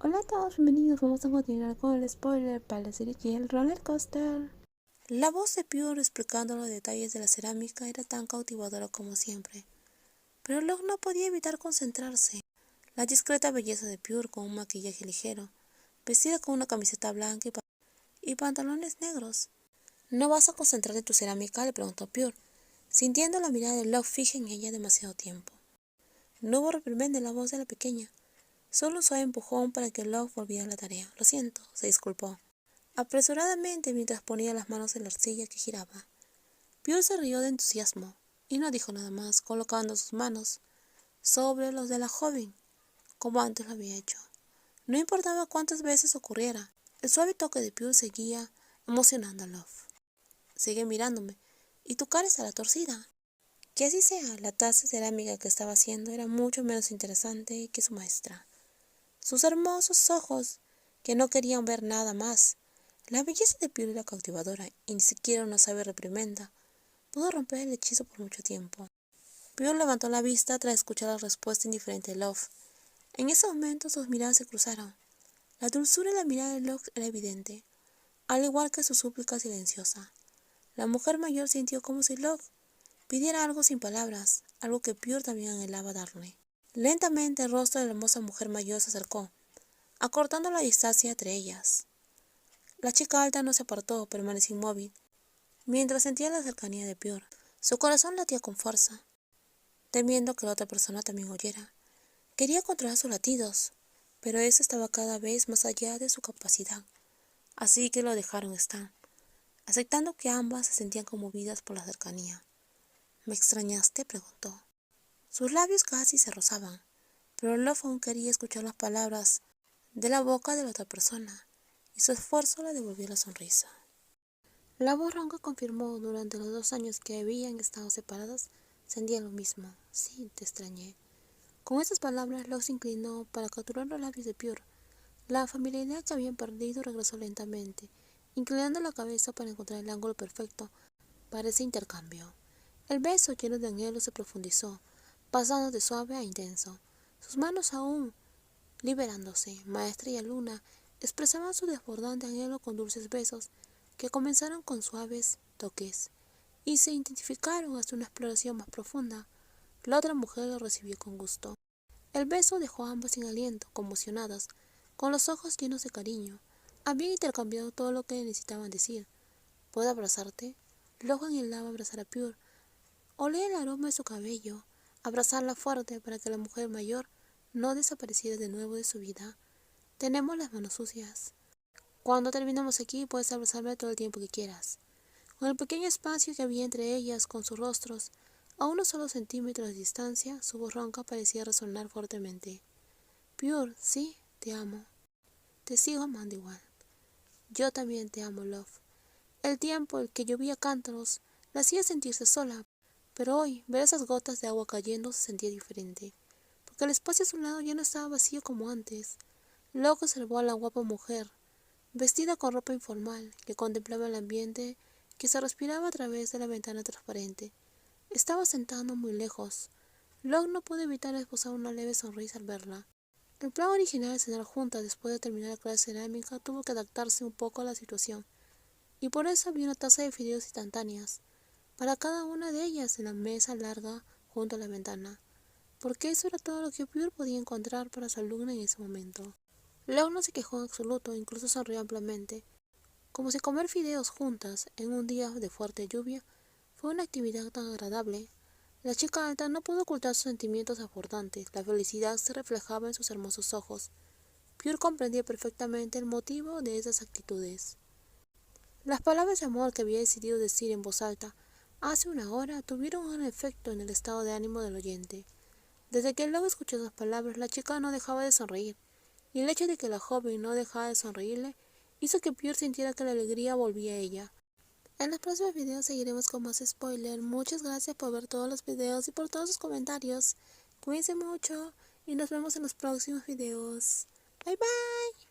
Hola a todos, bienvenidos. Vamos a continuar con el spoiler para la serie que es el Roller Coaster. La voz de Pure explicando los detalles de la cerámica era tan cautivadora como siempre, pero Locke no podía evitar concentrarse. La discreta belleza de Pure con un maquillaje ligero, vestida con una camiseta blanca y pantalones negros. ¿No vas a concentrarte en tu cerámica?, le preguntó Pure, sintiendo la mirada de Locke fija en ella demasiado tiempo. No hubo reprimenda en la voz de la pequeña. Solo un suave empujón para que Locke volviera a la tarea. Lo siento, se disculpó, apresuradamente mientras ponía las manos en la arcilla que giraba. Pure se rió de entusiasmo y no dijo nada más, colocando sus manos sobre los de la joven, como antes lo había hecho. No importaba cuántas veces ocurriera, el suave toque de Pure seguía emocionando a Locke. Sigue mirándome, y tu cara estará torcida. Que así sea, la taza cerámica que estaba haciendo era mucho menos interesante que su maestra. Sus hermosos ojos, que no querían ver nada más. La belleza de Pure era cautivadora, y ni siquiera una suave reprimenda pudo romper el hechizo por mucho tiempo. Pure levantó la vista tras escuchar la respuesta indiferente de Locke. En ese momento sus miradas se cruzaron. La dulzura en la mirada de Locke era evidente, al igual que su súplica silenciosa. La mujer mayor sintió como si Locke pidiera algo sin palabras, algo que Pure también anhelaba darle. Lentamente el rostro de la hermosa mujer mayor se acercó, acortando la distancia entre ellas. La chica alta no se apartó, permaneció inmóvil, mientras sentía la cercanía de Pure. Su corazón latía con fuerza, temiendo que la otra persona también oyera. Quería controlar sus latidos, pero eso estaba cada vez más allá de su capacidad, así que lo dejaron estar, aceptando que ambas se sentían conmovidas por la cercanía. ¿Me extrañaste?, preguntó. Sus labios casi se rozaban, pero Locke aún quería escuchar las palabras de la boca de la otra persona, y su esfuerzo le devolvió la sonrisa. La voz ronca confirmó: durante los 2 años que habían estado separadas, sentía lo mismo. Sí, te extrañé. Con esas palabras, Locke se inclinó para capturar los labios de Pure. La familiaridad que habían perdido regresó lentamente, inclinando la cabeza para encontrar el ángulo perfecto para ese intercambio. El beso lleno de anhelo se profundizó, pasando de suave a intenso. Sus manos aún liberándose, maestra y alumna expresaban su desbordante anhelo con dulces besos que comenzaron con suaves toques y se intensificaron hasta una exploración más profunda. La otra mujer lo recibió con gusto. El beso dejó a ambas sin aliento, conmocionadas, con los ojos llenos de cariño. Habían intercambiado todo lo que necesitaban decir. ¿Puedo abrazarte? Luego anhelaba abrazar a Pure, oler el aroma de su cabello, abrazarla fuerte para que la mujer mayor no desapareciera de nuevo de su vida. Tenemos las manos sucias. Cuando terminemos aquí, puedes abrazarme todo el tiempo que quieras. Con el pequeño espacio que había entre ellas, con sus rostros a unos solo centímetros de distancia, su voz ronca parecía resonar fuertemente. Pure, sí, te amo. Te sigo amando igual. Yo también te amo, Love. El tiempo, el que llovía cántaros, la hacía sentirse sola, pero hoy, ver esas gotas de agua cayendo se sentía diferente, porque el espacio a su lado ya no estaba vacío como antes. Locke observó a la guapa mujer, vestida con ropa informal, que contemplaba el ambiente que se respiraba a través de la ventana transparente. Estaba sentada muy lejos. Locke no pudo evitar esbozar una leve sonrisa al verla. El plan original de cenar juntas después de terminar la clase de cerámica tuvo que adaptarse un poco a la situación, y por eso había una taza de fideos instantáneas para cada una de ellas en la mesa larga junto a la ventana, porque eso era todo lo que Pure podía encontrar para su alumna en ese momento. Locke no se quejó en absoluto, incluso sonrió ampliamente, como si comer fideos juntas en un día de fuerte lluvia fue una actividad tan agradable. La chica alta no pudo ocultar sus sentimientos desbordantes, la felicidad se reflejaba en sus hermosos ojos. Pure comprendía perfectamente el motivo de esas actitudes. Las palabras de amor que había decidido decir en voz alta hace una hora tuvieron un efecto en el estado de ánimo del oyente. Desde que Locke escuchó esas palabras, la chica no dejaba de sonreír, y el hecho de que la joven no dejara de sonreírle hizo que Pure sintiera que la alegría volvía a ella. En los próximos videos seguiremos con más spoiler. Muchas gracias por ver todos los videos y por todos sus comentarios. Cuídense mucho y nos vemos en los próximos videos. Bye bye.